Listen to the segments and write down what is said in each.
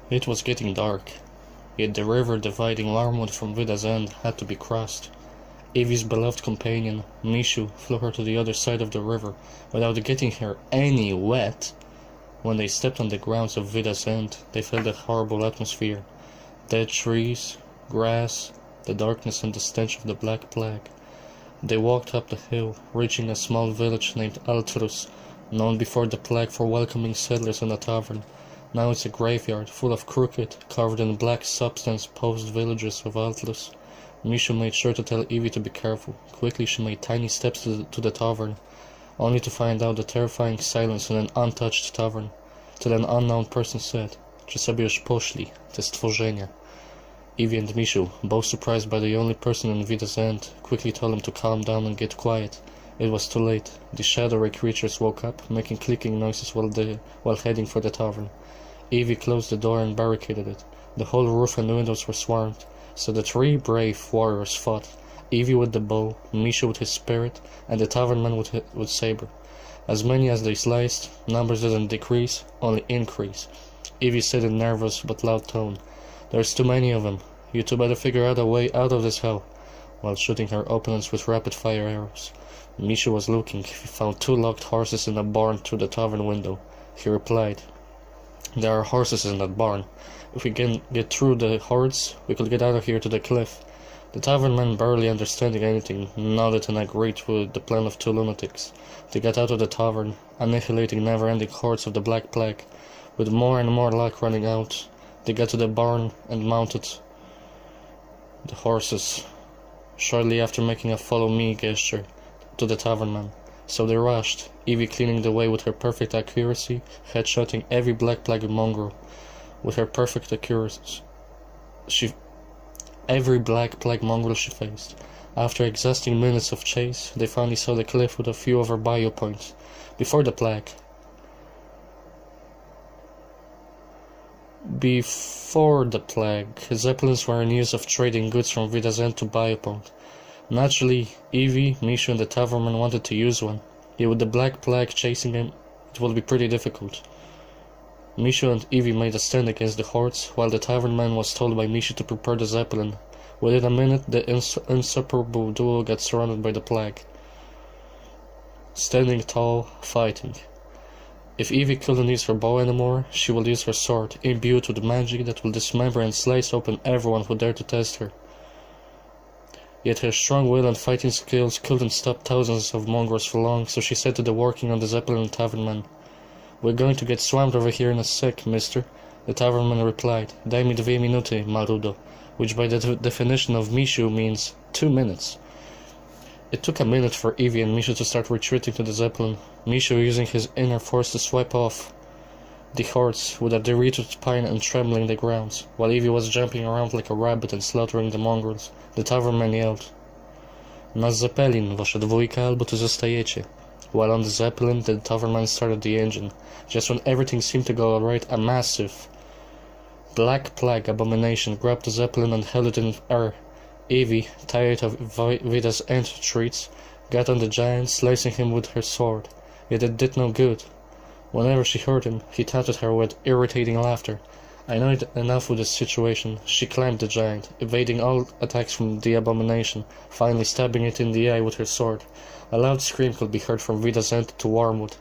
It was getting dark, yet the river dividing Larmwood from Vida's End had to be crossed. Evie's beloved companion, Misiu, flew her to the other side of the river without getting her any wet. When they stepped on the grounds of Vida's End, they felt a horrible atmosphere. Dead trees, grass, the darkness and the stench of the Black Plague. They walked up the hill, reaching a small village named Altrus, known before the plague for welcoming settlers in a tavern. Now it's a graveyard, full of crooked, covered in black substance post-villagers of Altrus. Misiu made sure to tell Evie to be careful. Quickly she made tiny steps to the tavern, only to find out the terrifying silence in an untouched tavern, till an unknown person said, "Czy sobie już poszli, te stworzenia?" Evie and Misiu, both surprised by the only person in Vida's End, quickly told him to calm down and get quiet. It was too late. The shadowy creatures woke up, making clicking noises while heading for the tavern. Evie closed the door and barricaded it. The whole roof and windows were swarmed, so the three brave warriors fought, Evie with the bow, Misiu with his spirit, and the tavernman with saber. As many as they sliced, numbers didn't decrease, only increase. Evie said in nervous but loud tone, "There's too many of them. You two better figure out a way out of this hell," while shooting her opponents with rapid-fire arrows. Misiu was looking. He found two locked horses in a barn through the tavern window. He replied, "There are horses in that barn. If we can get through the hordes, we could get out of here to the cliff." The tavernman, barely understanding anything, nodded and agreed with the plan of two lunatics. They got out of the tavern, annihilating never-ending hordes of the Black Plague. With more and more luck running out, they got to the barn and mounted the horses, shortly after making a follow-me gesture to the tavernman. So they rushed, Evie cleaning the way with her perfect accuracy, headshotting every Black Plague mongrel with her perfect accuracy. Every Black Plague mongrel she faced. After exhausting minutes of chase, they finally saw the cliff with a few of her bio points. Before the plague, Zeppelins were in use of trading goods from Vida's End to Biopoint. Naturally, Evie, Misiu and the tavernman wanted to use one, yet with the Black Plague chasing him, it would be pretty difficult. Misiu and Evie made a stand against the hordes, while the tavernman was told by Misiu to prepare the Zeppelin. Within a minute, the inseparable duo got surrounded by the plague. Standing tall, fighting. If Evie couldn't use her bow anymore, she will use her sword, imbued with magic that will dismember and slice open everyone who dared to test her. Yet her strong will and fighting skills couldn't stop thousands of mongrels for long, so she said to the working on the Zeppelin tavernman, "We're going to get swamped over here in a sec, mister." The tavernman replied, "Daj mi 2 minuty, maludo," which by the definition of Misiu means 2 minutes. It took a minute for Evie and Misiu to start retreating to the Zeppelin, Misiu using his inner force to swipe off the hordes with a derrited spine and trembling the grounds, while Evie was jumping around like a rabbit and slaughtering the mongrels. The tavernman yelled, "Na Zeppelin, wasza dwójka, albo tu zostajecie." While on the Zeppelin, the tavernman started the engine. Just when everything seemed to go alright, a massive Black Plague abomination grabbed the Zeppelin and held it in air. Evie, tired of Vida's End treats, got on the giant, slicing him with her sword. Yet it did no good. Whenever she heard him, he taunted her with irritating laughter. Annoyed enough with the situation, she climbed the giant, evading all attacks from the abomination, finally stabbing it in the eye with her sword. A loud scream could be heard from Vida's End to Wormwood.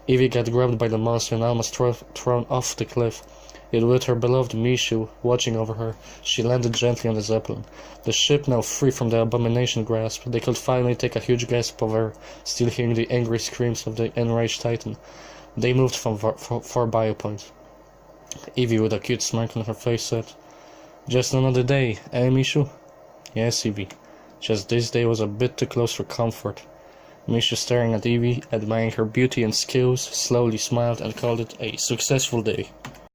Evie got grabbed by the monster and almost thrown off the cliff. Yet with her beloved Misiu watching over her, she landed gently on the Zeppelin. The ship now free from the abomination grasp, they could finally take a huge gasp of air, still hearing the angry screams of the enraged Titan. They moved from far biopoint. Evie, with a cute smirk on her face, said, "Just another day, eh, Misiu?" "Yes, Evie. Just this day was a bit too close for comfort." Misiu, staring at Evie, admiring her beauty and skills, slowly smiled and called it a successful day.